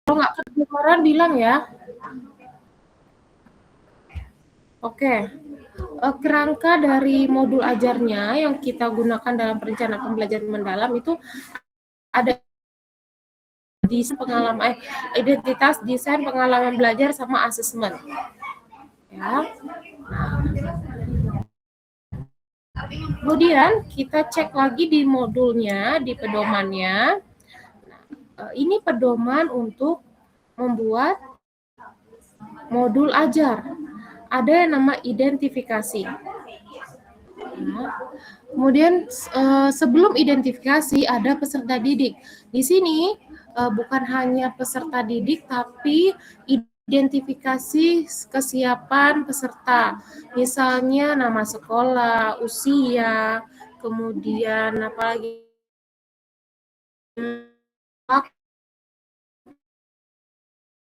Kalau nggak kedengeran bilang ya. Oke. Kerangka dari modul ajarnya yang kita gunakan dalam perencanaan pembelajaran mendalam itu ada di pengalaman identitas, desain, pengalaman belajar sama asesmen. Ya. Kemudian kita cek lagi di modulnya, di pedomannya. Ini pedoman untuk membuat modul ajar. Ada yang nama identifikasi. Nah, kemudian sebelum identifikasi ada peserta didik. Di sini bukan hanya peserta didik, tapi identifikasi kesiapan peserta. Misalnya nama sekolah, usia, kemudian apalagi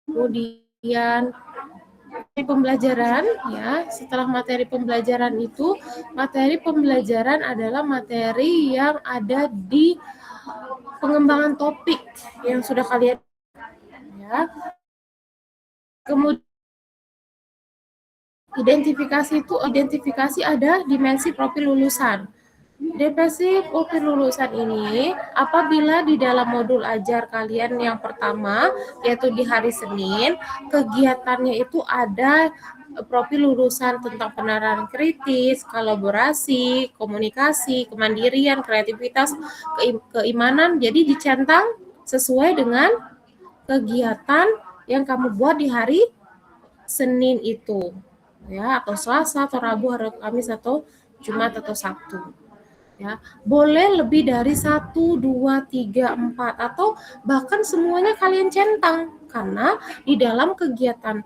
kemudian pembelajaran ya. Setelah materi pembelajaran itu, materi pembelajaran adalah materi yang ada di pengembangan topik yang sudah kalian ya. Kemudian identifikasi ada dimensi profil lulusan. Definisi profil lulusan ini apabila di dalam modul ajar kalian yang pertama yaitu di hari Senin, kegiatannya itu ada profil lulusan tentang penerapan kritis, kolaborasi, komunikasi, kemandirian, kreativitas, keimanan. Jadi dicentang sesuai dengan kegiatan yang kamu buat di hari Senin itu. Ya, atau Selasa atau Rabu atau Kamis atau Jumat atau Sabtu. Ya, boleh lebih dari 1, 2, 3, 4 atau bahkan semuanya kalian centang karena di dalam kegiatan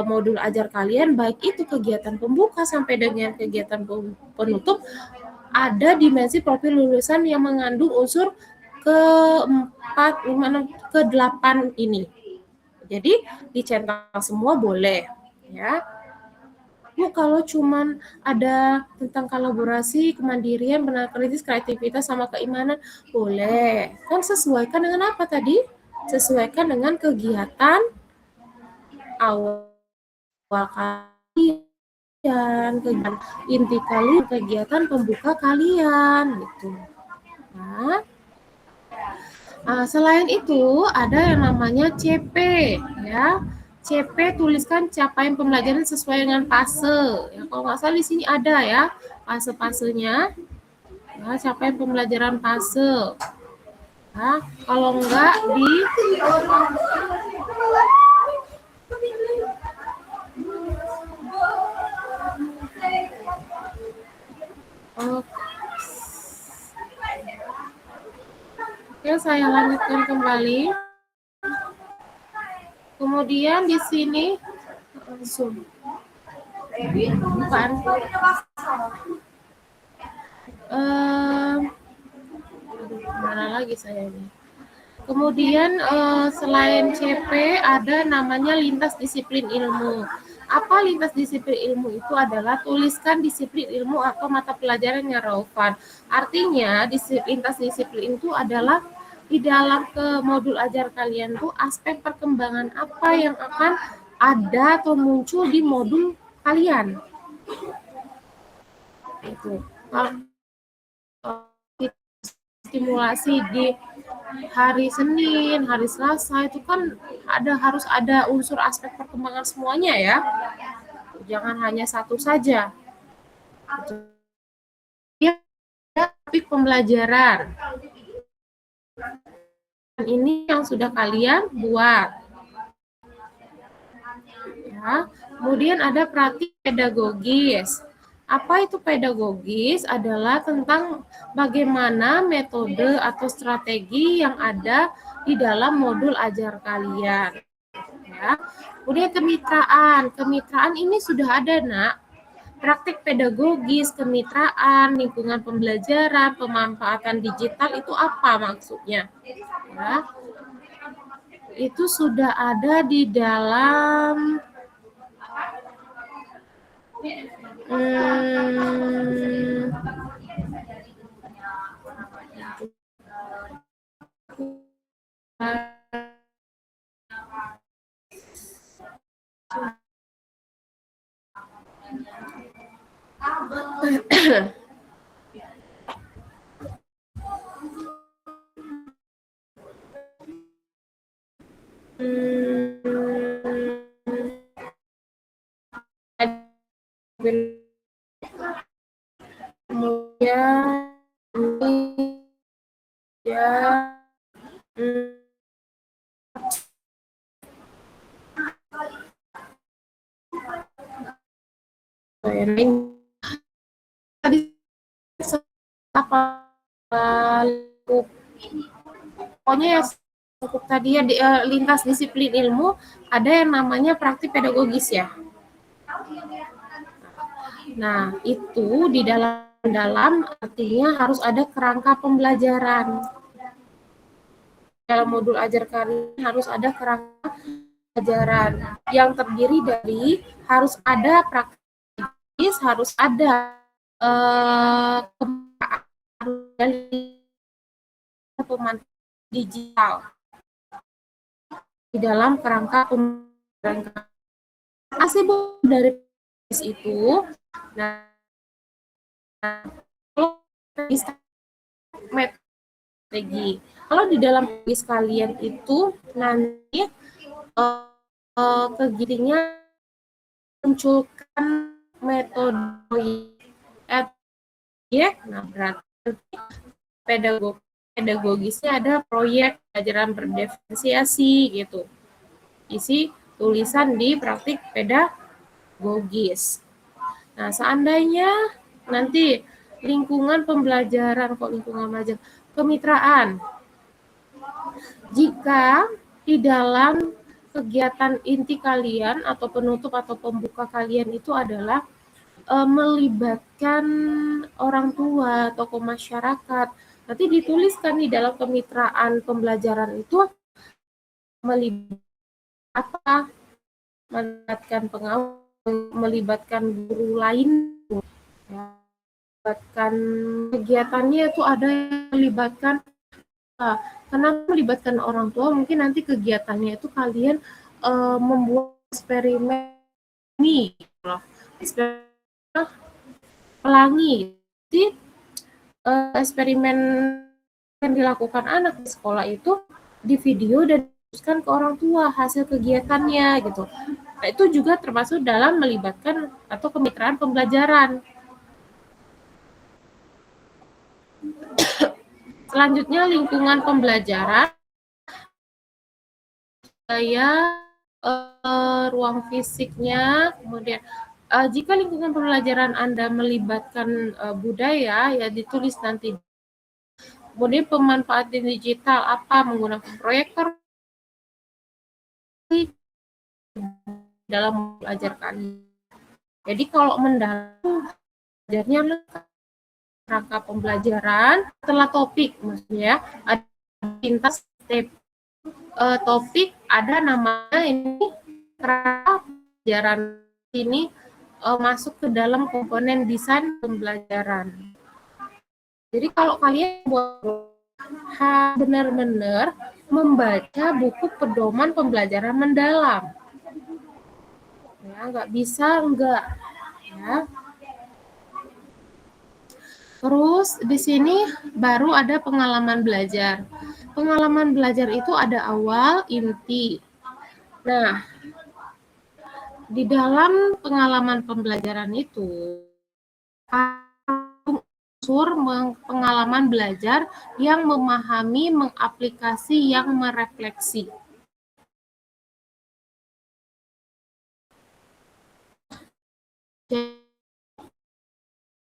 modul ajar kalian baik itu kegiatan pembuka sampai dengan kegiatan penutup ada dimensi profil lulusan yang mengandung unsur ke-4, 5, 6, ke-8 ini. Jadi dicentang semua boleh ya. Bu, kalau cuman ada tentang kolaborasi, kemandirian, penerapan kritis, kreativitas, sama keimanan, boleh. Kan sesuaikan dengan apa tadi? Sesuaikan dengan kegiatan awal kalian, kegiatan inti kalian, kegiatan pembuka kalian, gitu. Nah, selain itu ada yang namanya CP, ya. CP tuliskan capaian pembelajaran sesuai dengan fase. Ya, kalau nggak salah di sini ada ya fase-fasenya. Ya, capaian pembelajaran fase. Ya, kalau nggak di Oke, saya lanjutkan kembali. Kemudian di sini zoom. Bukan. Mana lagi saya ini? Kemudian selain CP ada namanya lintas disiplin ilmu. Apa lintas disiplin ilmu itu adalah tuliskan disiplin ilmu atau mata pelajaran yang relevan. Artinya lintas disiplin itu adalah di dalam ke modul ajar kalian tuh aspek perkembangan apa yang akan ada atau muncul di modul kalian. Itu. Stimulasi di hari Senin, hari Selasa itu kan harus ada unsur aspek perkembangan semuanya ya. Jangan hanya satu saja. Ya, topik pembelajaran. Ini yang sudah kalian buat. Ya. Kemudian ada praktik pedagogis. Apa itu pedagogis? Adalah tentang bagaimana metode atau strategi yang ada di dalam modul ajar kalian. Ya. Kemudian kemitraan. Kemitraan ini sudah ada, Nak. Praktik pedagogis, kemitraan, lingkungan pembelajaran, pemanfaatan digital itu apa maksudnya? Ya. Itu sudah ada di dalam Kemudian ya tadi apa pokoknya ya cukup tadi ya lintas disiplin ilmu ada yang namanya praktik pedagogis ya. Nah, itu di dalam artinya harus ada kerangka pembelajaran. Dalam modul ajar kalian harus ada kerangka pembelajaran yang terdiri dari harus ada praktis, harus ada pemantauan digital di dalam kerangka pembelajaran. Asal dari itu, nah strategi. Kalau di dalam kuis kalian itu nanti kegiatannya munculkan metode ya, nah berarti pedagogisnya ada proyek pelajaran berdiferensiasi gitu. Isi tulisan di praktik pedagogis. Nah, seandainya nanti lingkungan pembelajaran, kemitraan. Jika di dalam kegiatan inti kalian atau penutup atau pembuka kalian itu adalah melibatkan orang tua, tokoh masyarakat, nanti dituliskan di dalam kemitraan pembelajaran itu melibatkan apa? Melibatkan pengawas, melibatkan guru lain, melibatkan kegiatannya itu ada yang melibatkan. Kenapa melibatkan orang tua? Mungkin nanti kegiatannya itu kalian membuat eksperimen nih, eksperimen pelangi. Jadi eksperimen yang dilakukan anak di sekolah itu di video dan diteruskan ke orang tua hasil kegiatannya gitu. Nah, itu juga termasuk dalam melibatkan atau kemitraan pembelajaran. Selanjutnya lingkungan pembelajaran, ruang fisiknya, kemudian jika lingkungan pembelajaran Anda melibatkan budaya, ya ditulis nanti. Kemudian pemanfaatan digital apa? Menggunakan proyektor dalam belajar kalian. Jadi kalau mendalam belajarnya rangka pembelajaran setelah topik, maksudnya ada lintas topik, ada namanya ini rangka pembelajaran ini masuk ke dalam komponen desain pembelajaran. Jadi kalau kalian benar-benar membaca buku pedoman pembelajaran mendalam, ya nggak bisa enggak, ya. Terus di sini baru ada pengalaman belajar. Pengalaman belajar itu ada awal, inti. Nah, di dalam pengalaman pembelajaran itu unsur pengalaman belajar yang memahami, mengaplikasi, yang merefleksi.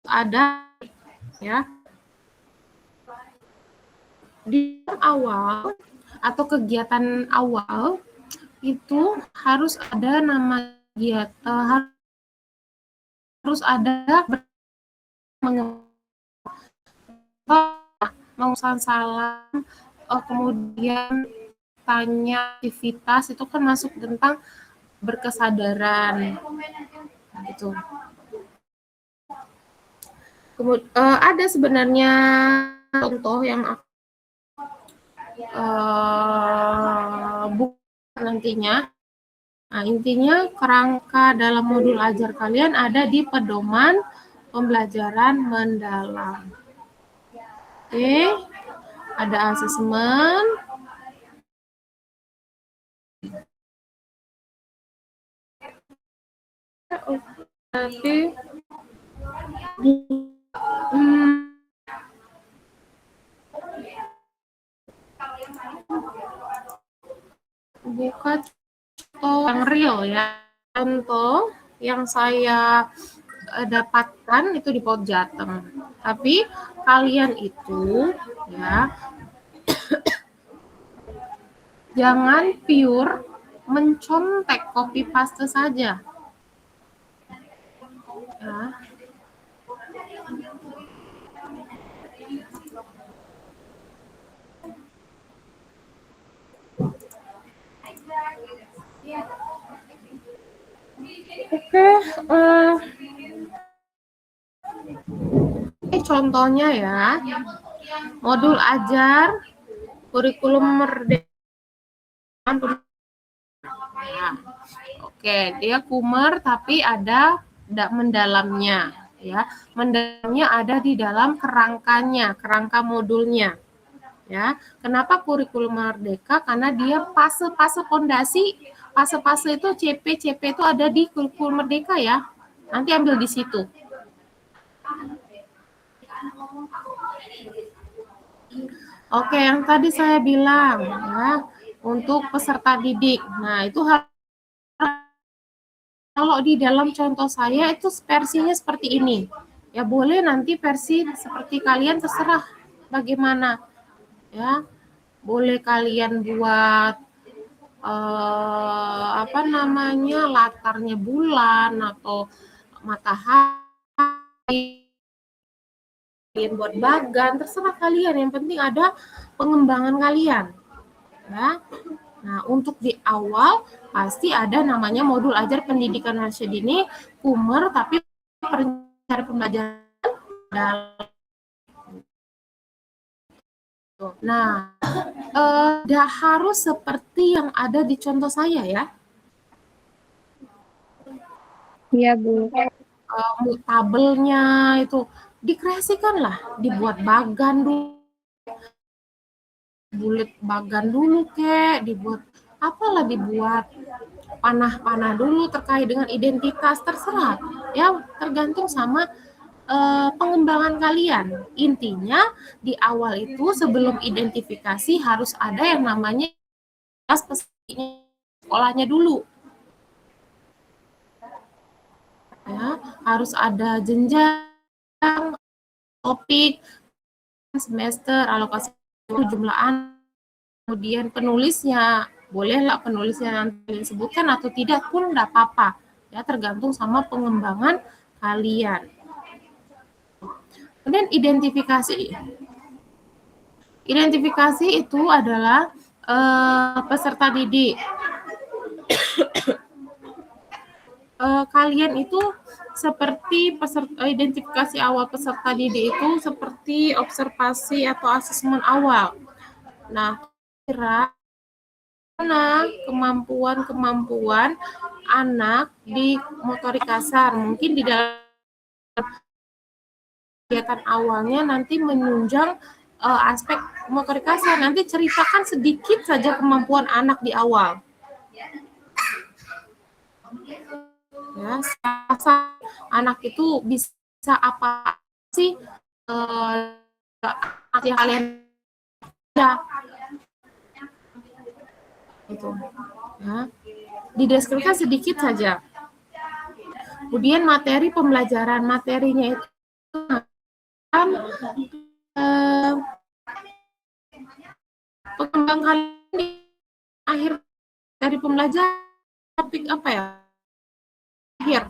Ada ya di awal atau kegiatan awal itu harus ada nama kegiatan, harus ada mengusahakan salam, kemudian tanya aktivitas itu kan masuk tentang berkesadaran gitu. Kemudian ada sebenarnya contoh yang bukan nantinya. Nah, intinya kerangka dalam modul ajar kalian ada di pedoman pembelajaran mendalam. Oke, ada asesmen. Tapi buka contoh yang real ya. Contoh yang saya dapatkan itu di PAUD Jateng. Tapi kalian itu ya jangan pure mencontek copy paste saja. Ya. Oke, ini contohnya ya, modul ajar kurikulum merdeka. Ya. Oke, dia kumer tapi ada mendalamnya ya. Mendalamnya ada di dalam kerangkanya, kerangka modulnya. Ya. Kenapa kurikulum merdeka? Karena dia fase-fase fondasi, fase-fase itu CP itu ada di kurikulum merdeka ya. Nanti ambil di situ. Oke, yang tadi saya bilang ya, untuk peserta didik. Nah, itu kalau di dalam contoh saya itu versinya seperti ini. Ya boleh nanti versi seperti kalian terserah bagaimana. Ya, boleh kalian buat apa namanya latarnya bulan atau matahari, kalian buat bagan, terserah kalian. Yang penting ada pengembangan kalian. Ya. Nah, untuk di awal pasti ada namanya modul ajar pendidikan Indonesia dini, kumer, tapi cara pembelajaran dalam. Nah, tidak harus seperti yang ada di contoh saya ya. Iya, Bu. Tabelnya itu dikreasikan lah, dibuat bagan dulu, bulat bagan dulu kek, dibuat apalah, dibuat panah-panah dulu terkait dengan identitas, terserah ya, tergantung sama pengembangan kalian. Intinya di awal itu sebelum identifikasi harus ada yang namanya sekolahnya dulu ya, harus ada jenjang, topik, semester, alokasi jumlah anak, kemudian penulisnya, bolehlah penulisnya nanti disebutkan atau tidak pun enggak apa-apa ya, tergantung sama pengembangan kalian. Kemudian identifikasi itu adalah peserta didik. Kalian itu seperti identifikasi awal peserta didik itu seperti observasi atau asesmen awal. Nah, kira kemampuan anak di motorik kasar, mungkin di dalam kegiatan awalnya nanti menunjang aspek motorik kasar. Nanti ceritakan sedikit saja kemampuan anak di awal. Ya, anak itu bisa apa sih yang kalian ada gitu ya, dideskripsikan sedikit saja. Kemudian materi pembelajaran, materinya itu pengembangan di akhir dari pembelajaran, topik apa ya akhir.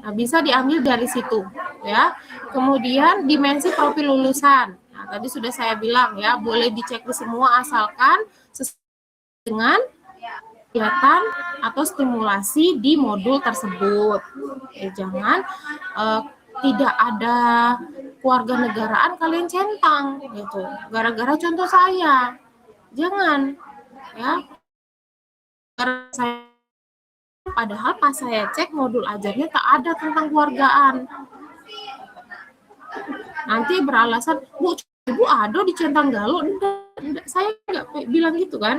Nah, bisa diambil dari situ ya. Kemudian dimensi profil lulusan. Nah, tadi sudah saya bilang ya, boleh dicek di semua asalkan sesuai dengan kegiatan atau stimulasi di modul tersebut. Jangan tidak ada keluarga negaraan kalian centang gitu. Gara-gara contoh saya. Jangan ya. Saya Padahal pas saya cek modul ajarnya tak ada tentang keluargaan. Nanti beralasan, Bu, Ibu ada di Centang Galuh. Enggak, saya nggak bilang gitu kan.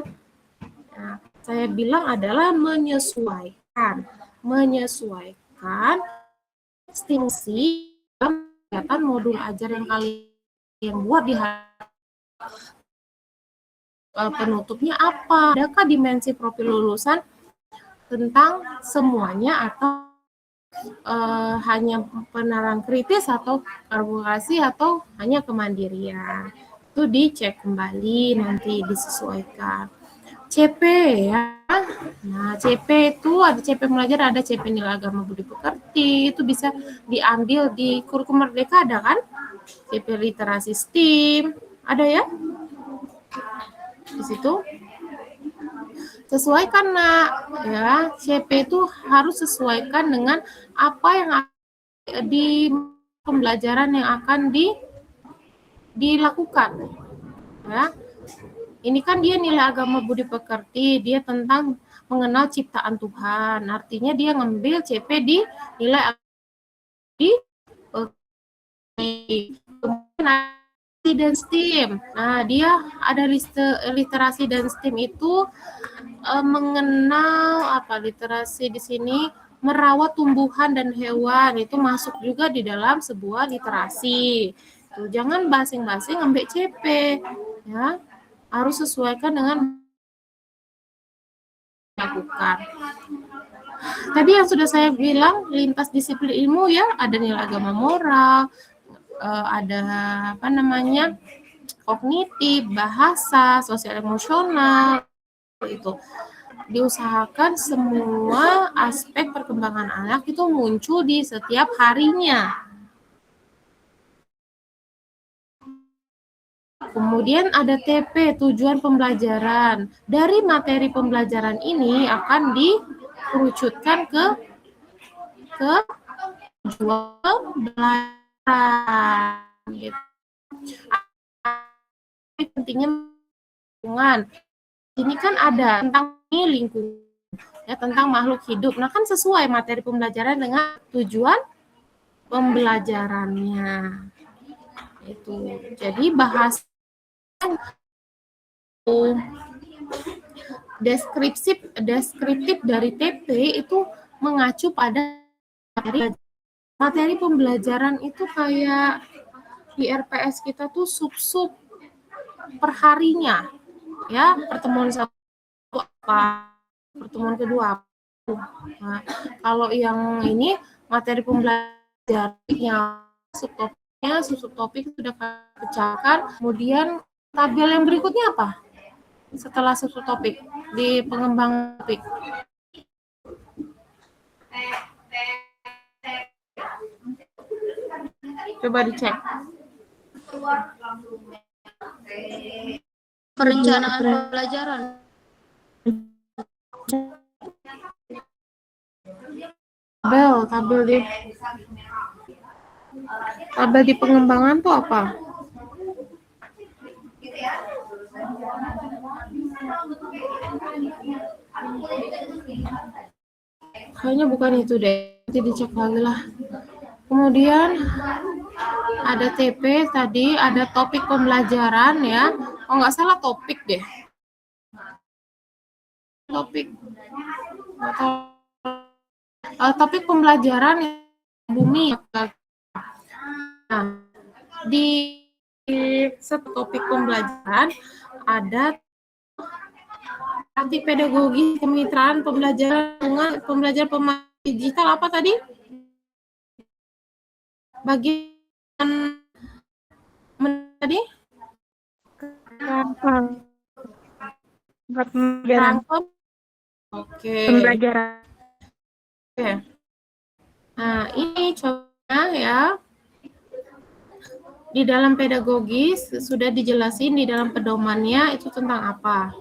Nah, saya bilang adalah menyesuaikan distingsi dalam kegiatan modul ajar yang kalian buat di penutupnya apa? Adakah dimensi profil lulusan tentang semuanya atau hanya penerapan kritis atau kolaborasi atau hanya kemandirian? Itu dicek kembali, nanti disesuaikan. CP ya. Nah, CP itu ada CP belajar, ada CP nilai agama budi pekerti, itu bisa diambil di kurikulum Merdeka, ada kan? CP literasi STEAM, ada ya? Di situ sesuaikan nak ya, CP itu harus sesuaikan dengan apa yang di pembelajaran yang akan dilakukan ya. Ini kan dia nilai agama budi pekerti, dia tentang mengenal ciptaan Tuhan, artinya dia ngambil CP di nilai di literasi dan STEAM. Nah, dia ada literasi dan STEAM itu mengenal apa literasi di sini merawat tumbuhan dan hewan, itu masuk juga di dalam sebuah literasi. Tuh, jangan basing-basing ambil CP ya. Harus sesuaikan dengan lakukan. Tadi yang sudah saya bilang lintas disiplin ilmu ya, ada nilai agama moral, ada apa namanya kognitif, bahasa, sosial emosional, itu diusahakan semua aspek perkembangan anak itu muncul di setiap harinya. Kemudian ada TP, tujuan pembelajaran. Dari materi pembelajaran ini akan dikerucutkan ke tujuan pembelajaran. Gitu. Pentingnya lingkungan. Ini kan ada tentang lingkungan, ya, tentang makhluk hidup. Nah, kan sesuai materi pembelajaran dengan tujuan pembelajarannya. Itu. Jadi bahas deskriptif dari TP itu mengacu pada materi pembelajaran itu kayak di RPS kita tuh sub-sub perharinya ya, pertemuan satu apa, pertemuan kedua apa. Nah, kalau yang ini materi pembelajarannya subtopik sudah pecahkan, kemudian tabel yang berikutnya apa? Setelah subtopik di pengembang topik. Coba dicek. Perencanaan pembelajaran. Tabel di pengembangan tuh apa? Kayaknya bukan itu deh, nanti dicek lagi lah. Kemudian ada TP tadi, ada topik pembelajaran ya. Oh nggak salah topik deh. Topik. Topik pembelajaran bumi. Nah, di satu topik pembelajaran ada arti pedagogi, kemitraan, pembelajaran digital apa tadi? Bagian tadi? Rangkum. Oke. Pembelajaran. Oke. Nah, ini contohnya ya. Di dalam pedagogis sudah dijelasin di dalam pedomannya itu tentang apa?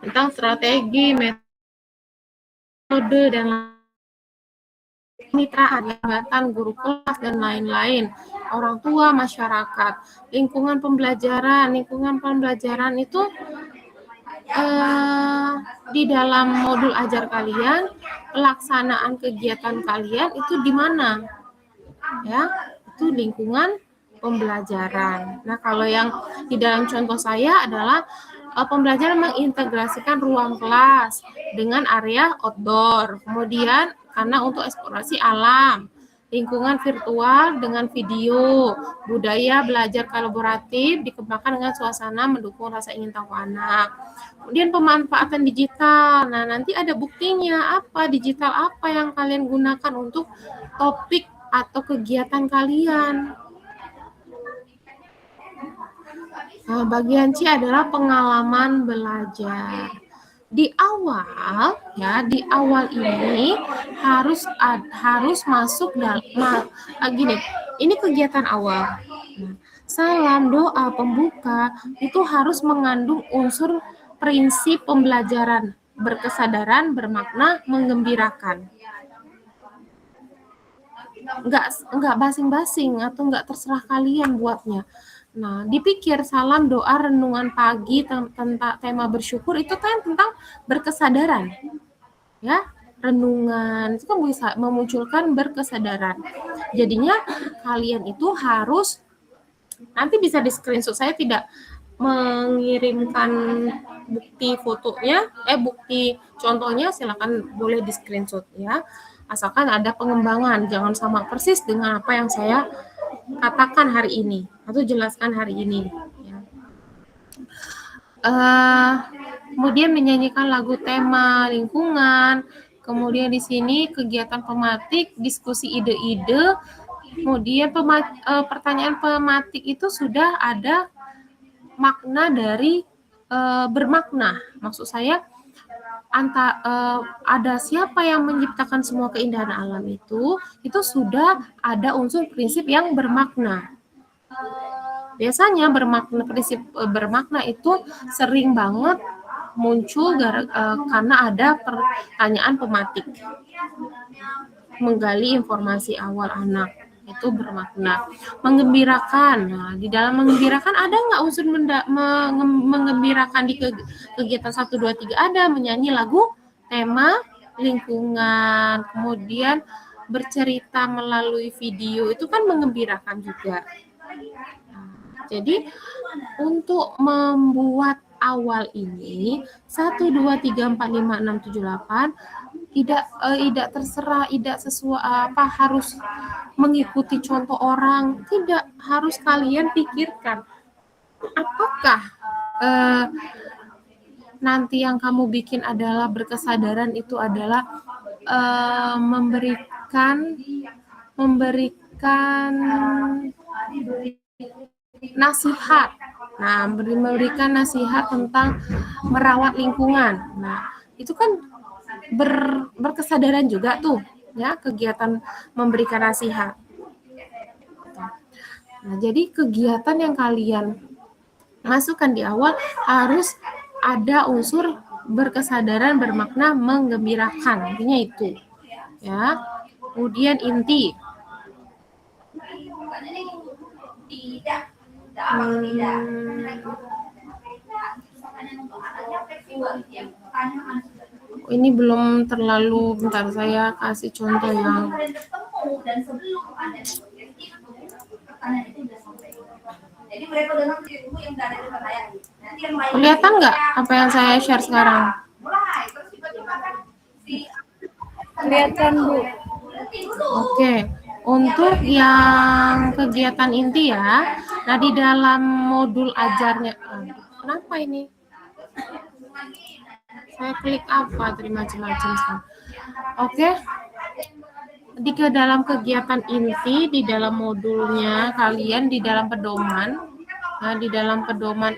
Tentang strategi, metode, dan kemitraan, jabatan, guru kelas, dan lain-lain. Orang tua, masyarakat, lingkungan pembelajaran itu di dalam modul ajar kalian, pelaksanaan kegiatan kalian itu di mana? Ya, itu lingkungan pembelajaran. Nah, kalau yang di dalam contoh saya adalah pembelajaran mengintegrasikan ruang kelas dengan area outdoor. Kemudian karena untuk eksplorasi alam, lingkungan virtual dengan video, budaya belajar kolaboratif dikembangkan dengan suasana mendukung rasa ingin tahu anak. Kemudian pemanfaatan digital. Nah, nanti ada buktinya apa digital apa yang kalian gunakan untuk topik atau kegiatan kalian. Nah, bagian C adalah pengalaman belajar. Di awal ini harus masuk gini. Ini kegiatan awal. Nah, salam doa pembuka itu harus mengandung unsur prinsip pembelajaran berkesadaran, bermakna, menggembirakan. Enggak basing-basing atau enggak terserah kalian buatnya. Nah, dipikir salam doa renungan pagi tentang tema bersyukur itu kan tentang berkesadaran. Ya, renungan itu kan bisa memunculkan berkesadaran. Jadinya kalian itu harus nanti bisa di screenshot. Saya tidak mengirimkan bukti fotonya, bukti contohnya silakan boleh di screenshot ya. Asalkan ada pengembangan, jangan sama persis dengan apa yang saya katakan hari ini atau jelaskan hari ini. Ya. Kemudian menyanyikan lagu tema lingkungan. Kemudian di sini kegiatan pematik, diskusi ide-ide. Kemudian pertanyaan pematik itu sudah ada makna dari bermakna. Maksud saya ada siapa yang menciptakan semua keindahan alam itu sudah ada unsur prinsip yang bermakna. Biasanya prinsip bermakna itu sering banget muncul karena ada pertanyaan pematik menggali informasi awal anak. Itu bermakna. Menggembirakan. Nah, di dalam menggembirakan ada nggak unsur menggembirakan di kegiatan 1, 2, 3? Ada, menyanyi lagu tema lingkungan, kemudian bercerita melalui video, itu kan menggembirakan juga. Nah, jadi untuk membuat awal ini 1, 2, 3, 4, 5, 6, 7, 8 tidak terserah, tidak sesuai harus mengikuti contoh orang, tidak, harus kalian pikirkan apakah nanti yang kamu bikin adalah berkesadaran itu adalah memberikan nasihat. Nah, memberikan nasihat tentang merawat lingkungan. Nah, itu kan berkesadaran juga tuh ya, kegiatan memberikan nasihat. Nah, jadi kegiatan yang kalian masukkan di awal harus ada unsur berkesadaran, bermakna, menggembirakan. Intinya itu ya. Kemudian inti ini belum terlalu, bentar saya kasih contoh yang kelihatan nggak apa yang saya share sekarang? Kelihatan, Bu. Oke, untuk yang kegiatan inti ya, nah di dalam modul ajarnya, kenapa ini? Saya klik apa tadi macam-macam. Oke. Di dalam kegiatan inti di dalam modulnya kalian di dalam pedoman. Nah, di dalam pedoman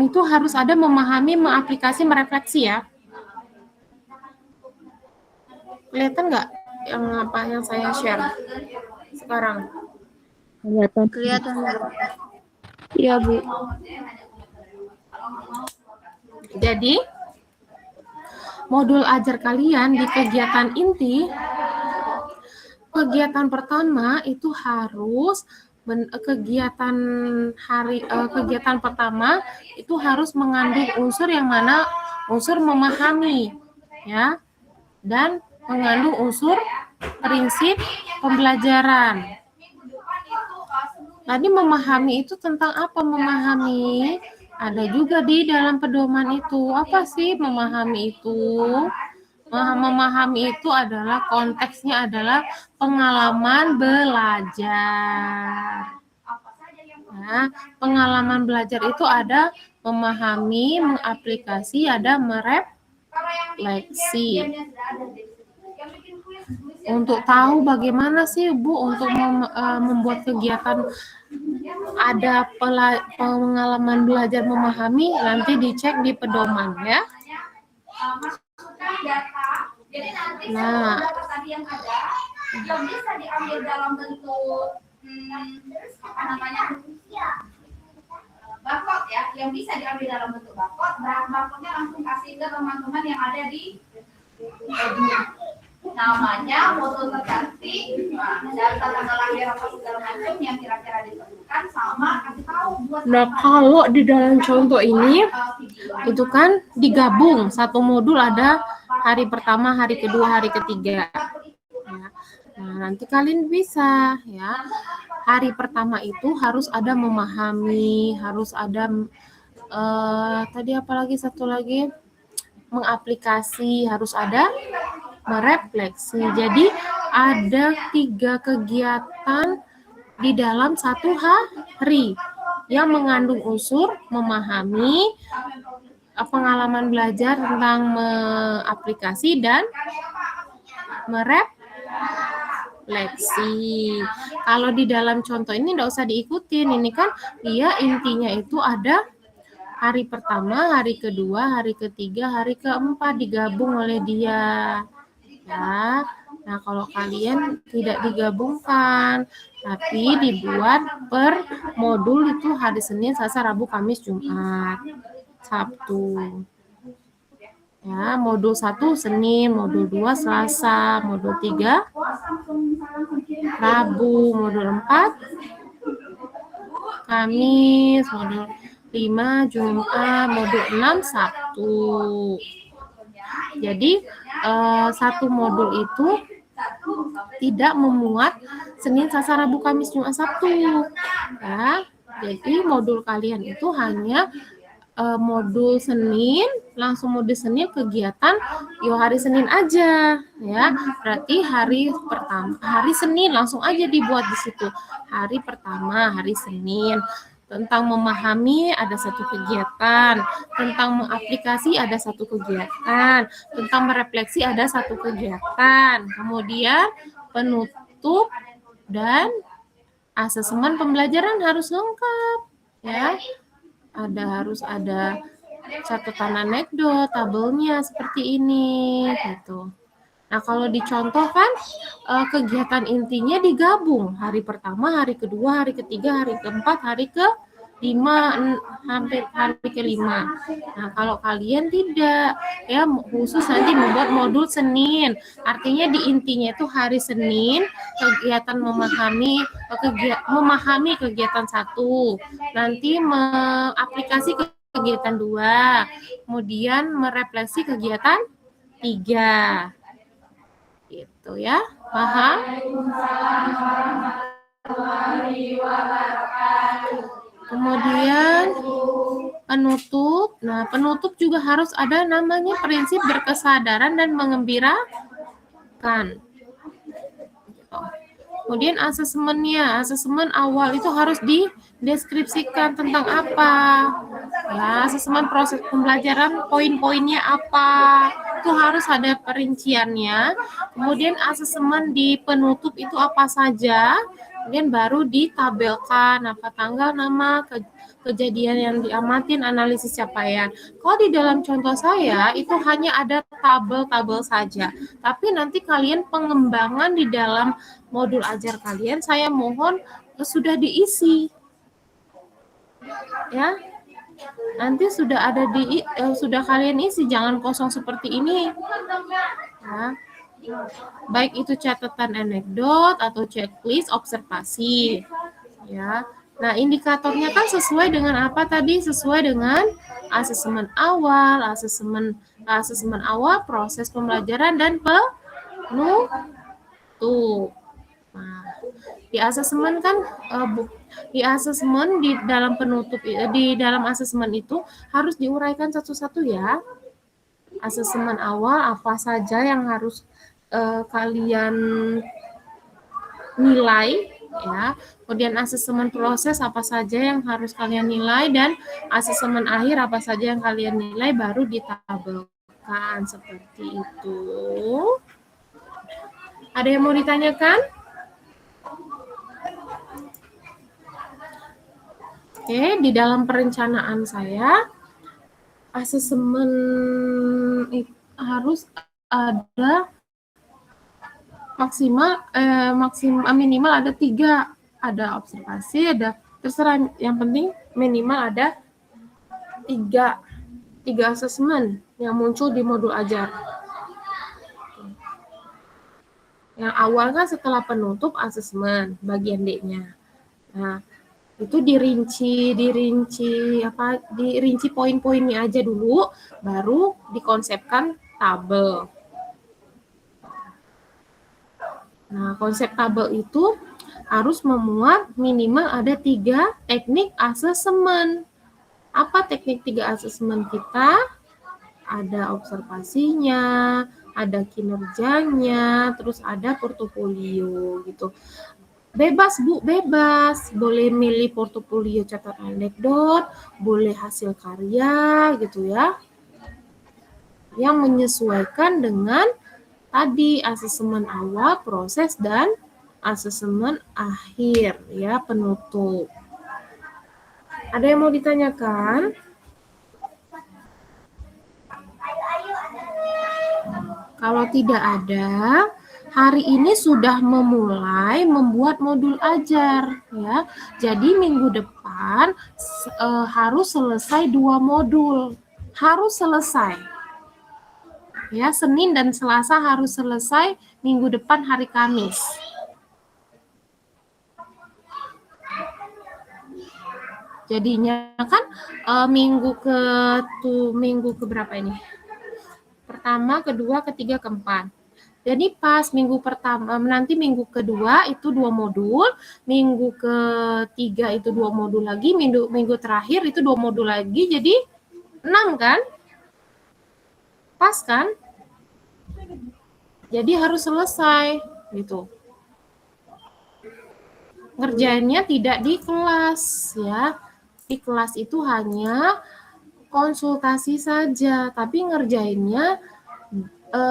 itu harus ada memahami, mengaplikasi, merefleksi ya. Kelihatan nggak yang apa yang saya share sekarang? Kelihatan. Iya, Bu. Jadi modul ajar kalian di kegiatan inti kegiatan pertama itu harus kegiatan pertama itu harus mengandung unsur yang mana unsur memahami, ya, dan mengandung unsur prinsip pembelajaran. Tadi memahami itu tentang apa memahami? Ada juga di dalam pedoman itu. Apa sih memahami itu? Memahami itu adalah konteksnya adalah pengalaman belajar. Nah, pengalaman belajar itu ada memahami, mengaplikasi, ada merefleksi. Untuk tahu bagaimana sih Bu untuk membuat kegiatan ada pengalaman belajar memahami, nanti dicek di pedoman ya. Nah, yang bisa diambil dalam bentuk apa namanya barcode ya, yang bisa diambil dalam bentuk barcode, barcode-nya langsung kasih ke teman-teman yang ada di namanya modul terganti, data tanggal lahir apa segala macam yang kira-kira ditentukan, sama kasih tahu buat. Nah, kalau di dalam contoh ini itu kan digabung satu modul, ada hari pertama, hari kedua, hari ketiga. Ya. Nah, nanti kalian bisa ya. Hari pertama itu harus ada memahami, harus ada tadi apalagi satu lagi mengaplikasi, harus ada merefleksi. Jadi ada 3 kegiatan di dalam satu hari yang mengandung unsur memahami, pengalaman belajar tentang aplikasi, dan merefleksi. Kalau di dalam contoh ini tidak usah diikutin, ini kan dia intinya itu ada hari pertama, hari kedua, hari ketiga, hari keempat digabung oleh dia. Ya. Nah, kalau kalian tidak digabungkan, tapi dibuat per modul itu hari Senin, Selasa, Rabu, Kamis, Jumat, Sabtu. Ya, modul 1 Senin, modul 2 Selasa, modul 3 Rabu, modul 4 Kamis, modul 5 Jumat, modul 6 Sabtu. Jadi satu modul itu tidak memuat Senin, Selasa, Rabu, Kamis, Jumat, Sabtu. Ya, jadi modul kalian itu hanya modul Senin, langsung modul Senin kegiatan hari Senin aja, ya. Berarti hari pertama, hari Senin langsung aja dibuat di situ. Hari pertama, hari Senin. Tentang memahami ada satu kegiatan, tentang mengaplikasi ada satu kegiatan, tentang merefleksi ada satu kegiatan. Kemudian penutup dan asesmen pembelajaran harus lengkap, ya. Harus ada catatan anekdot, tabelnya seperti ini, gitu. Nah, kalau dicontohkan kegiatan intinya digabung hari pertama, hari kedua, hari ketiga, hari keempat, hari kelima, hampir hari kelima. Nah, kalau kalian tidak, ya khusus nanti membuat modul Senin, artinya di intinya itu hari Senin kegiatan memahami kegiatan 1, nanti mengaplikasi kegiatan 2, kemudian merefleksi kegiatan 3. Gitu ya, paham? Kemudian penutup. Nah, penutup juga harus ada namanya prinsip berkesadaran dan mengembirakan. Kemudian asesmennya, asesmen awal itu harus dideskripsikan tentang apa. Ya, asesmen proses pembelajaran, poin-poinnya apa. Itu harus ada perinciannya. Kemudian asesmen di penutup itu apa saja. Kemudian baru ditabelkan apa tanggal, nama, kejadian yang diamatin, analisis capaian. Kalau di dalam contoh saya itu hanya ada tabel-tabel saja. Tapi nanti kalian pengembangan di dalam modul ajar kalian saya mohon sudah diisi. Ya. Nanti sudah ada sudah kalian isi, jangan kosong seperti ini. Ya. Baik itu catatan anekdot atau checklist observasi. Ya. Nah, indikatornya kan sesuai dengan apa tadi? Sesuai dengan asesmen awal, proses pembelajaran dan penutup. Nah, di asesmen kan di asesmen di dalam penutup di dalam asesmen itu harus diuraikan satu-satu ya. Asesmen awal apa saja yang harus kalian nilai ya. Kemudian asesmen proses apa saja yang harus kalian nilai dan asesmen akhir apa saja yang kalian nilai baru ditabelkan seperti itu. Ada yang mau ditanyakan? Oke, di dalam perencanaan saya asesmen harus ada minimal ada 3, ada observasi, ada terserah, yang penting minimal ada 3 asesmen yang muncul di modul ajar. Yang awal kan setelah penutup asesmen bagian D-nya. Nah, itu dirinci poin-poinnya aja dulu, baru dikonsepkan tabel. Nah, konsep tabel itu harus memuat minimal ada 3 teknik asesmen. Apa teknik 3 asesmen kita? Ada observasinya, ada kinerjanya, terus ada portofolio gitu. Bebas Bu, bebas. Boleh milih portofolio catatan anekdot, boleh hasil karya gitu ya. Yang menyesuaikan dengan tadi asesmen awal, proses, dan asesmen akhir ya, penutup. Ada yang mau ditanyakan? Kalau tidak ada, hari ini sudah memulai membuat modul ajar ya. Jadi minggu depan harus selesai 2 modul. Harus selesai. Ya, Senin dan Selasa harus selesai, minggu depan hari Kamis. Jadinya kan minggu ke berapa ini? Pertama, kedua, ketiga, keempat. Jadi pas minggu pertama, nanti minggu kedua itu 2 modul, minggu ketiga itu 2 modul lagi, minggu terakhir itu 2 modul lagi, jadi 6 kan? Pas kan? Jadi harus selesai gitu. Ngerjainnya tidak di kelas ya. Di kelas itu hanya konsultasi saja, tapi ngerjainnya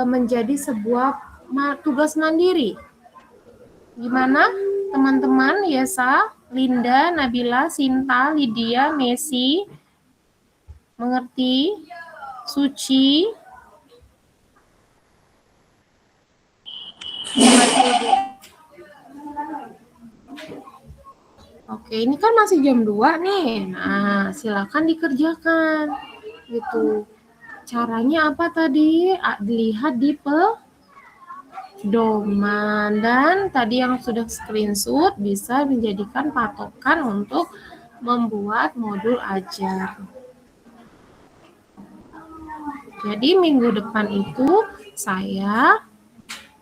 menjadi sebuah tugas mandiri. Gimana teman-teman? Yesa, Linda, Nabila, Sinta, Lydia, Messi, mengerti? Suci, Oke, ini kan masih jam 2 nih. Nah, silakan dikerjakan. Gitu. Caranya apa tadi? Dilihat di pedoman, dan tadi yang sudah screenshot bisa menjadikan patokan untuk membuat modul ajar. Jadi minggu depan itu saya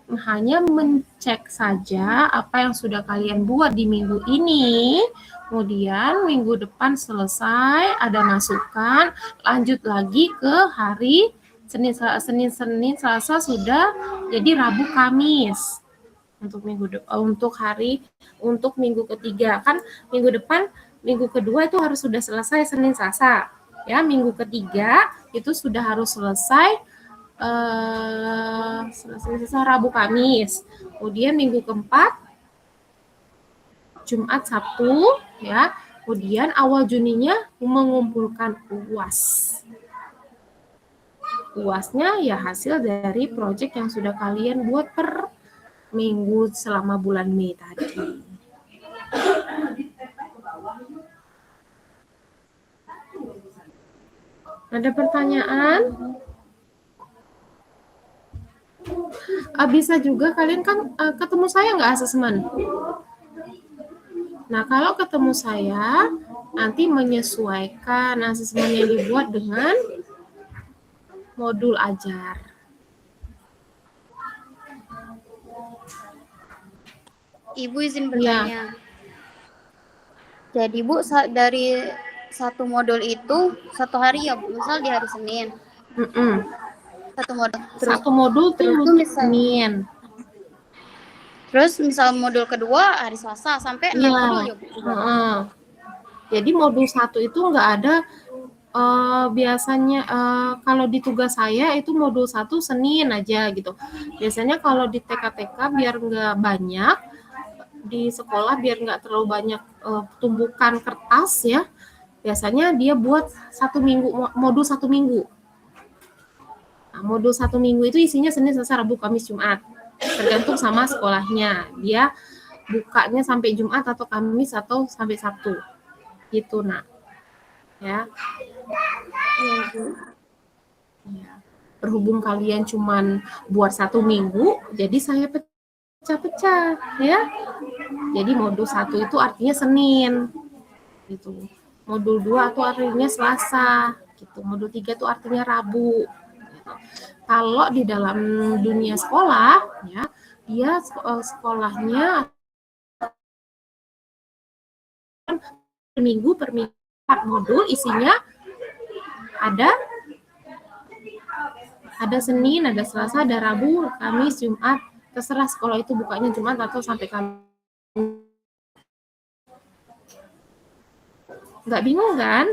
hanya mencek saja apa yang sudah kalian buat di minggu ini, kemudian minggu depan selesai, ada masukan, lanjut lagi ke hari Senin, Selasa sudah jadi Rabu, Kamis. Untuk minggu ketiga kan minggu depan, minggu kedua itu harus sudah selesai Senin, Selasa. Ya, minggu ketiga itu sudah harus selesai selesai Rabu, Kamis. Kemudian minggu keempat Jumat, Sabtu ya. Kemudian awal Juninya mengumpulkan UAS. UASnya ya hasil dari proyek yang sudah kalian buat per minggu selama bulan Mei tadi. Ada pertanyaan? Bisa juga kalian kan ketemu saya nggak asesmen? Nah, kalau ketemu saya, nanti menyesuaikan asesmen yang dibuat dengan modul ajar. Ibu izin bertanya. Jadi Bu, dari satu modul itu satu hari ya Bu, misal di hari Senin. Satu modul. Satu modul tuh Senin. Terus misal modul kedua hari Selasa sampai 6 modul ya Bu? Jadi modul 1 itu nggak ada biasanya kalau di tugas saya itu modul 1 Senin aja gitu. Biasanya kalau di TK-TK biar nggak banyak, di sekolah biar nggak terlalu banyak tumbukan kertas ya, biasanya dia buat 1 minggu, modul 1 minggu. Nah, modul 1 minggu itu isinya Senin, Selasa, Rabu, Kamis, Jumat. Tergantung sama sekolahnya. Dia bukanya sampai Jumat atau Kamis atau sampai Sabtu. Gitu, Nak. Ya. Berhubung kalian cuman buat 1 minggu, jadi saya pecah-pecah ya. Jadi modul 1 itu artinya Senin. Gitu. Modul 2 itu artinya Selasa, gitu. Modul 3 itu artinya Rabu. Gitu. Kalau di dalam dunia sekolah ya, dia sekolahnya per minggu 4 modul, isinya ada Senin, ada Selasa, ada Rabu, Kamis, Jumat. Terserah sekolah itu bukanya Jumat atau sampai Kamis. Nggak bingung kan?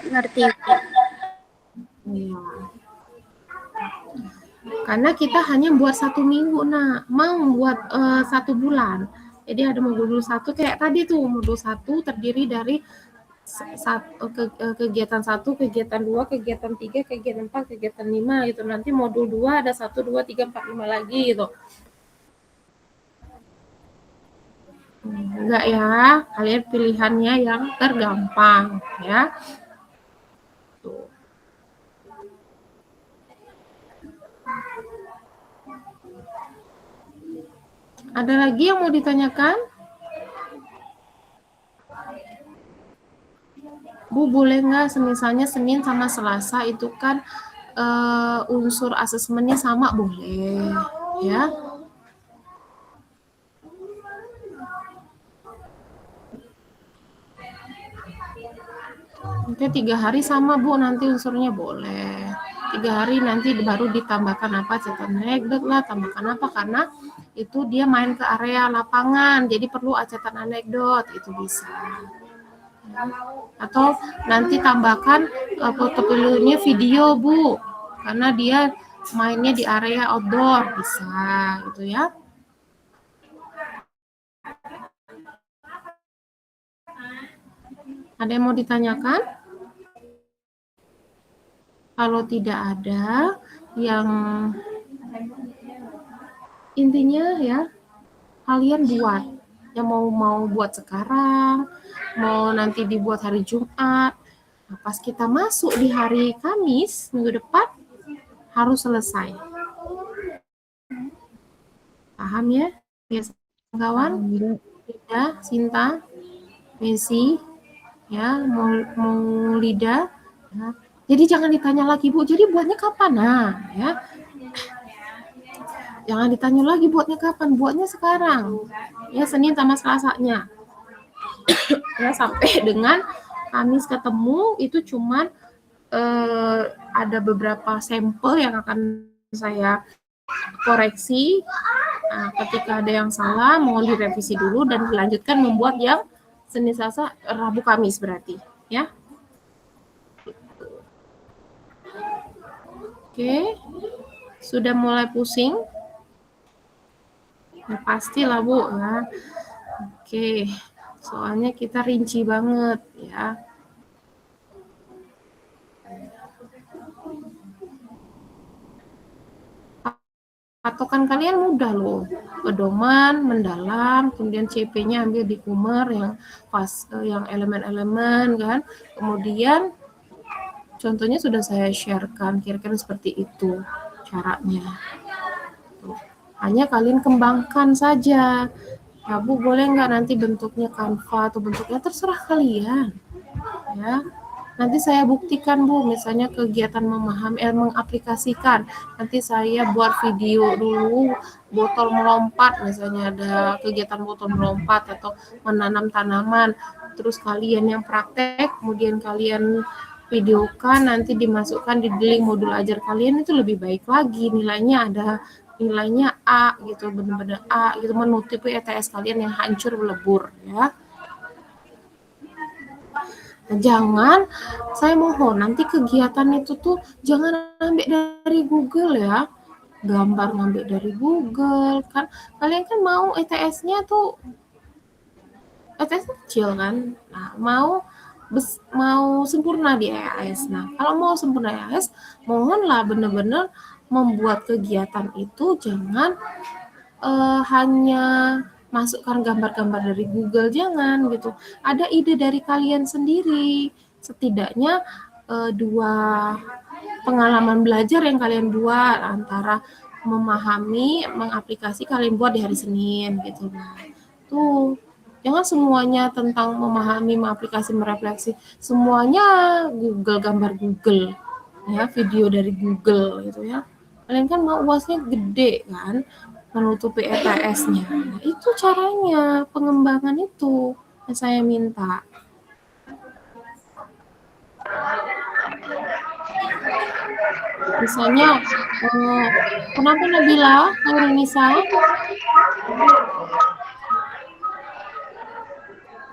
Ngerti. Ya. Karena kita hanya buat 1 minggu, nah mau buat 1 bulan. Jadi ada modul 1 kayak tadi tuh, modul 1 terdiri dari kegiatan 1, kegiatan 2, kegiatan 3, kegiatan 4, kegiatan 5 gitu. Nanti modul 2 ada 1, 2, 3, 4, 5 lagi gitu. Enggak ya, kalian pilihannya yang tergampang ya. Tuh. Ada lagi yang mau ditanyakan? Bu, boleh nggak misalnya Senin sama Selasa itu kan unsur asesmennya sama? Boleh ya. Oke, 3 hari sama Bu, nanti unsurnya boleh. 3 hari nanti baru ditambahkan apa, catatan anekdot lah, tambahkan apa, karena itu dia main ke area lapangan, jadi perlu catatan anekdot, itu bisa. Atau nanti tambahkan portofolionya video Bu, karena dia mainnya di area outdoor, bisa gitu ya. Ada yang mau ditanyakan? Kalau tidak ada, yang intinya ya, kalian buat. Yang mau buat sekarang, mau nanti dibuat hari Jumat. Nah, pas kita masuk di hari Kamis, minggu depan, harus selesai. Paham ya? Biasa kawan? Lida, Sinta, Messi, ya, mau Lida. Ya. Jadi jangan ditanya lagi, Bu, jadi buatnya kapan? Nah, ya. Jangan ditanya lagi buatnya kapan, buatnya sekarang. Ya, Senin sama Selasanya. Ya, sampai dengan Kamis ketemu, itu cuman ada beberapa sampel yang akan saya koreksi. Nah, ketika ada yang salah, mohon direvisi dulu dan dilanjutkan membuat yang Senin, Selasa, Rabu, Kamis berarti. Ya. Oke, sudah mulai pusing? Ya, pastilah Bu ya. Oke, soalnya kita rinci banget ya. Patokan kalian mudah loh, pedoman, mendalam, kemudian CP-nya ambil di Kummer yang elemen-elemen kan. Kemudian contohnya sudah saya sharekan, kira-kira seperti itu caranya. gitu. Hanya kalian kembangkan saja. Ya Bu, boleh nggak nanti bentuknya Canva atau bentuknya terserah kalian. Ya, nanti saya buktikan Bu, misalnya kegiatan memahami, mengaplikasikan. Nanti saya buat video dulu botol melompat, misalnya ada kegiatan botol melompat atau menanam tanaman. Terus kalian yang praktek, kemudian kalian videokan, nanti dimasukkan di link modul ajar kalian, itu lebih baik lagi. Nilainya A gitu, benar-benar A gitu, menutupi ETS kalian yang hancur melebur ya. Nah, jangan, saya mohon nanti kegiatan itu tuh jangan ambil dari Google ya. Gambar ngambil dari Google kan. Kalian kan mau ETS-nya tuh ETS kecil kan. Nah, mau sempurna di EAS. Nah, kalau mau sempurna EAS, mohonlah benar-benar membuat kegiatan itu jangan hanya masukkan gambar-gambar dari Google, jangan gitu. Ada ide dari kalian sendiri. Setidaknya 2 pengalaman belajar yang kalian buat antara memahami, mengaplikasi kalian buat di hari Senin gitu. Nah, tuh jangan semuanya tentang memahami, mengaplikasi, merefleksi. Semuanya Google, gambar Google, ya, video dari Google gitu ya. Kalian kan mau UASnya gede kan, menutupi ETS-nya. Nah, itu caranya, pengembangan itu yang saya minta. Misalnya, kenapa Nabila, Nisa?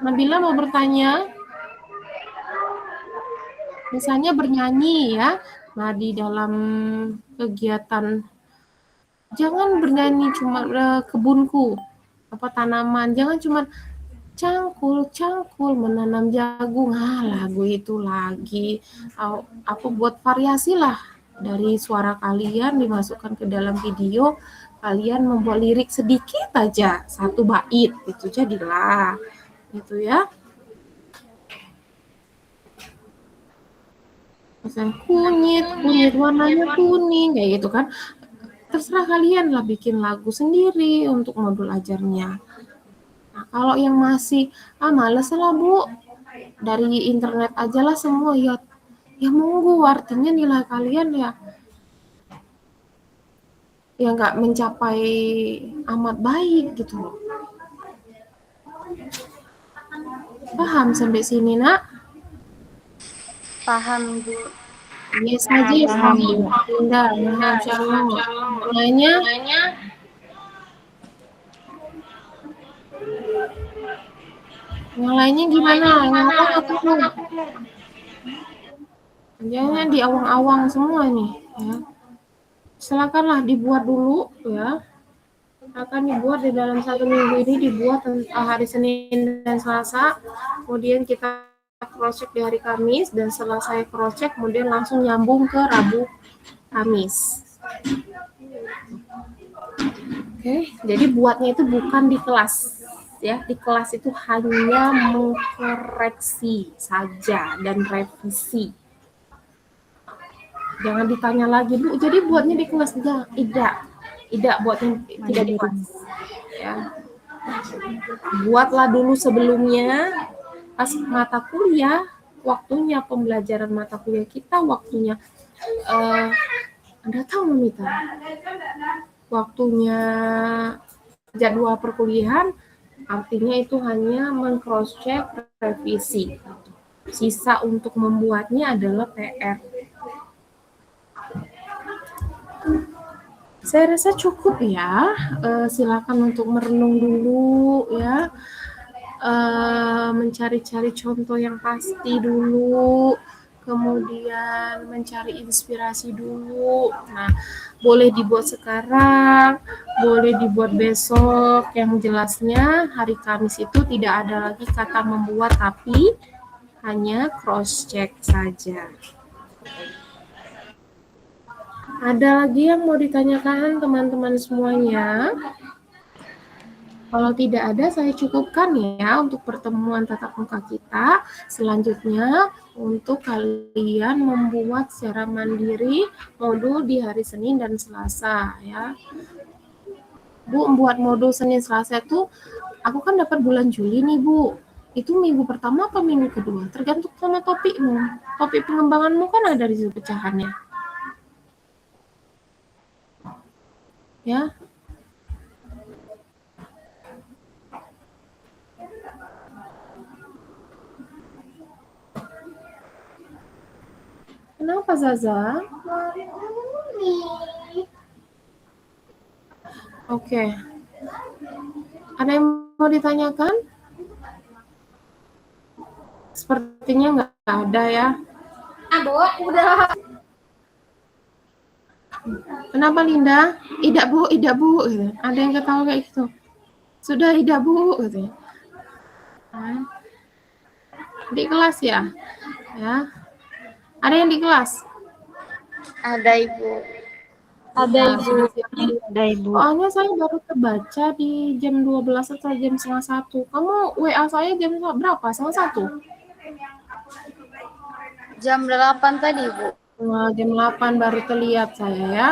Nabila mau bertanya? Misalnya bernyanyi ya. Nah, di dalam kegiatan jangan bernyanyi cuma kebunku apa tanaman, jangan cuma cangkul menanam jagung. Lagu itu lagi. Aku buat variasi lah dari suara kalian dimasukkan ke dalam video. Kalian membuat lirik sedikit aja, 1 bait itu jadilah gitu ya. Misalnya kunyit warnanya kuning kayak gitu kan. Terserah kalian lah bikin lagu sendiri untuk modul ajarnya. Nah, kalau yang masih males lah Bu, dari internet aja lah semua, ya monggo, artinya nilai kalian ya nggak mencapai amat baik gitu loh. Paham sampai sini Nak? Paham Bu. Yes aja ya paham Bu. Indah, Masya Allah. Nilainya yang lainnya gimana? Yang awang atau jangan di awang-awang semua nih ya. Silakanlah dibuat dulu ya. Akan dibuat di dalam 1 minggu ini, dibuat hari Senin dan Selasa. Kemudian kita cross check di hari Kamis, dan setelah saya cross check kemudian langsung nyambung ke Rabu Kamis. Oke, jadi buatnya itu bukan di kelas ya. Di kelas itu hanya mengkoreksi saja dan revisi. Jangan ditanya lagi, Bu, jadi buatnya di kelas tidak buatnya tidak di kelas ya. Buatlah dulu sebelumnya, pas mata kuliah, waktunya pembelajaran mata kuliah kita, waktunya Anda tahu Mita, waktunya jadwal perkuliahan, artinya itu hanya meng-cross check, revisi. Sisa untuk membuatnya adalah PR. Saya rasa cukup ya. Silakan untuk merenung dulu ya. Mencari-cari contoh yang pasti dulu. Kemudian mencari inspirasi dulu. Nah, boleh dibuat sekarang, boleh dibuat besok. Yang jelasnya hari Kamis itu tidak ada lagi kata membuat, tapi hanya cross check saja. Ada lagi yang mau ditanyakan teman-teman semuanya? Kalau tidak ada, saya cukupkan ya untuk pertemuan tatap muka kita. Selanjutnya, untuk kalian membuat secara mandiri modul di hari Senin dan Selasa ya. Bu, buat modul Senin Selasa tuh aku kan dapat bulan Juli nih, Bu. Itu minggu pertama apa minggu kedua? Tergantung sama topikmu. Topik pengembanganmu kan ada di situ pecahannya. Ya. Kenapa Zaza? Oke. Ada yang mau ditanyakan? Sepertinya nggak ada ya. Udah. Kenapa Linda? Tidak Bu, tidak Bu. Gitu. Ada yang ketawa kayak gitu. Sudah tidak Bu. Gitu. Di kelas ya? Ya. Ada yang di kelas? Ada Ibu. Ada Nah, Ibu. sudah siap. Ada Ibu. Soalnya saya baru terbaca di jam 12 atau jam setengah 1. Kamu WA saya jam berapa? Setengah 1? Jam 8 tadi Ibu. Nah, jam 8 baru terlihat saya ya.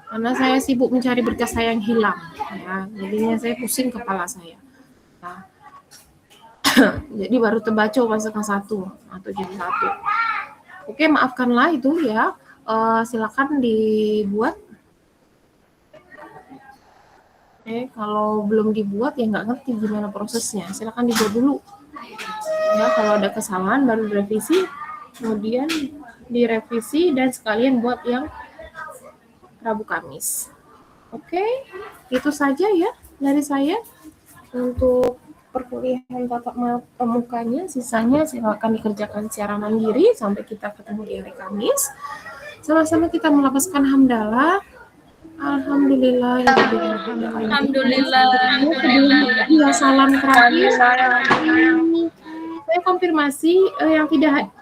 Karena saya sibuk mencari berkas saya yang hilang. Ya, jadinya saya pusing kepala saya. Nah, jadi baru terbaca pas setengah 1 atau jam 1. Oke, maafkanlah itu ya. Silakan dibuat. Kalau belum dibuat ya nggak ngerti gimana prosesnya. Silakan dibuat dulu. Ya, kalau ada kesalahan baru direvisi, kemudian direvisi dan sekalian buat yang Rabu Kamis. Oke, itu saja ya dari saya untuk perkuliahan tatap mukanya. Sisanya silakan dikerjakan secara mandiri sampai kita ketemu di hari Kamis. Sama-sama kita melapaskan hamdalah. Alhamdulillah. Alhamdulillah. Ya, salam terakhir. Saya konfirmasi yang tidak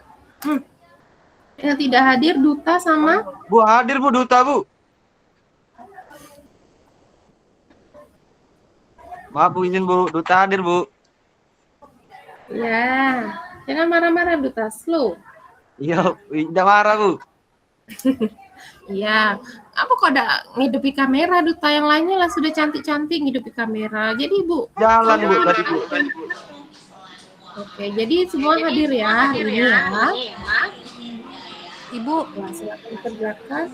hadir Duta sama Bu hadir Bu, Duta Bu. Maaf Bu, izin Bu, Duta hadir Bu. ya. Jangan marah-marah Duta, slow. Iya, tidak marah Bu. Iya, apa kok ada ngidupi kamera Duta, yang lainnya lah sudah cantik-cantik ngidupi kamera. Jadi Bu, Jalan Bu tadi Bu. oke, jadi semua hadir ya hari ini ya. Ibu, Ya, silakan dikerjakan.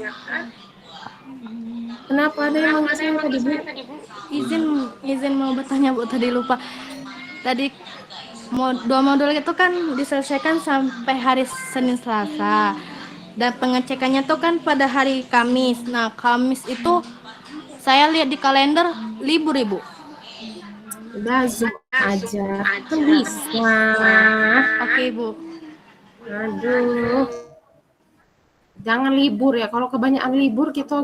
Kenapa ada yang manggil saya tadi Bu? izin mau bertanya Bu, tadi lupa. Tadi dua modul itu kan diselesaikan sampai hari Senin Selasa. Dan pengecekannya tuh kan pada hari Kamis. Nah, Kamis itu saya lihat di kalender libur Ibu. Udah Zoom aja, kan bisa. Oke Ibu. Aduh, jangan libur ya. Kalau kebanyakan libur kita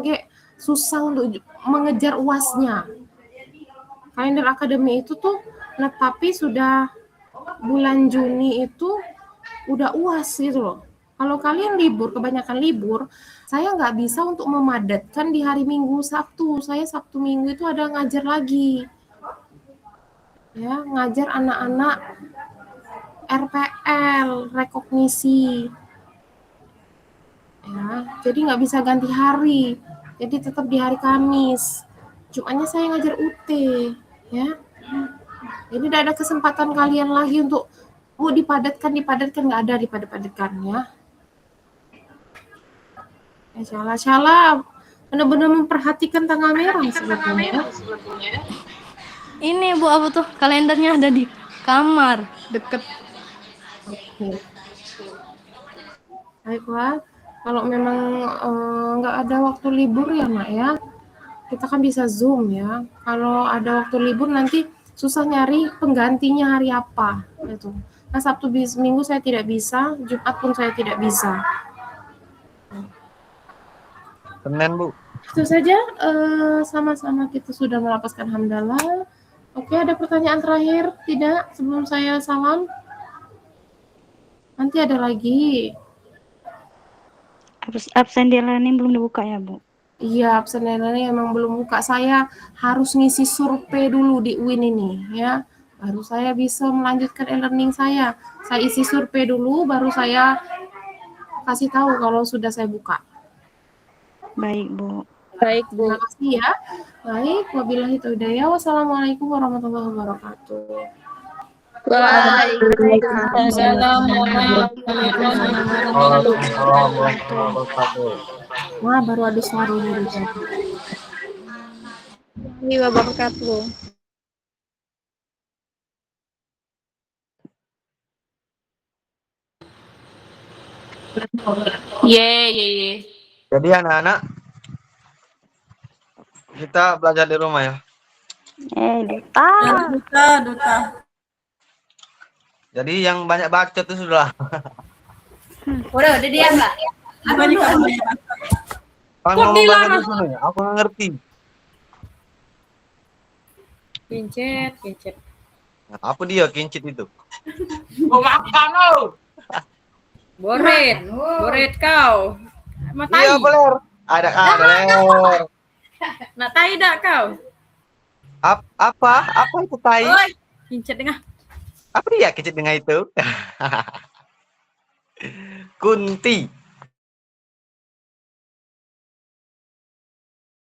susah untuk mengejar UASnya. Kalender akademi itu tuh, nah tapi sudah bulan Juni itu udah UAS gitu loh. Kalau kalian libur, kebanyakan libur, saya nggak bisa untuk memadatkan di hari Minggu, Sabtu. Saya Sabtu Minggu itu ada ngajar lagi. Ya, ngajar anak-anak RPL, rekognisi. Ya, jadi nggak bisa ganti hari. Jadi tetap di hari Kamis. Jumatnya saya ngajar UT, ya. Jadi tidak ada kesempatan kalian lagi untuk dipadatkan nggak ada dipadat-padatkan ya. Salah benar-benar memperhatikan tanggal merah sebetulnya. Ini Bu, apa tuh? Kalendernya ada di kamar deket. Oke. Baiklah, kalau memang nggak ada waktu libur ya Nak ya, kita kan bisa Zoom ya. Kalau ada waktu libur nanti susah nyari penggantinya hari apa gitu. Nah, Sabtu Minggu saya tidak bisa, Jumat pun saya tidak bisa. Senin Bu. Itu saja, sama-sama kita sudah melapaskan hamdalah. Oke, ada pertanyaan terakhir? Tidak, sebelum saya salam? Nanti ada lagi. Absen di learning belum dibuka ya Bu? Iya, absen learning emang belum buka. Saya harus ngisi survei dulu di UIN ini ya. Baru saya bisa melanjutkan e-learning saya. Saya isi survei dulu, baru saya kasih tahu kalau sudah saya buka. Baik Bu. Baik, Bu. Terima kasih ya. Baik, wabillahi taufiq. Wassalamualaikum warahmatullahi wabarakatuh. Waalaikumsalam warahmatullahi wabarakatuh. Waalaikumsalam warahmatullahi wabarakatuh. Wah, baru ada suaranya di chat. Wabarakatuh. Ye. Jadi anak-anak, kita belajar di rumah ya. Duta. Jadi yang banyak bacot itu sudah. Udah diam, Mbak. Kan ngomong bahasa Indonesia nih, aku nggak ngerti. Kincit. Nah, apa dia kincit itu? Boret kau. Iya, beler. Ada ler. Nak tai dak kau? Apa itu tai? Oi, kincit dengar. Apa dia kincit dengan itu? Kunti.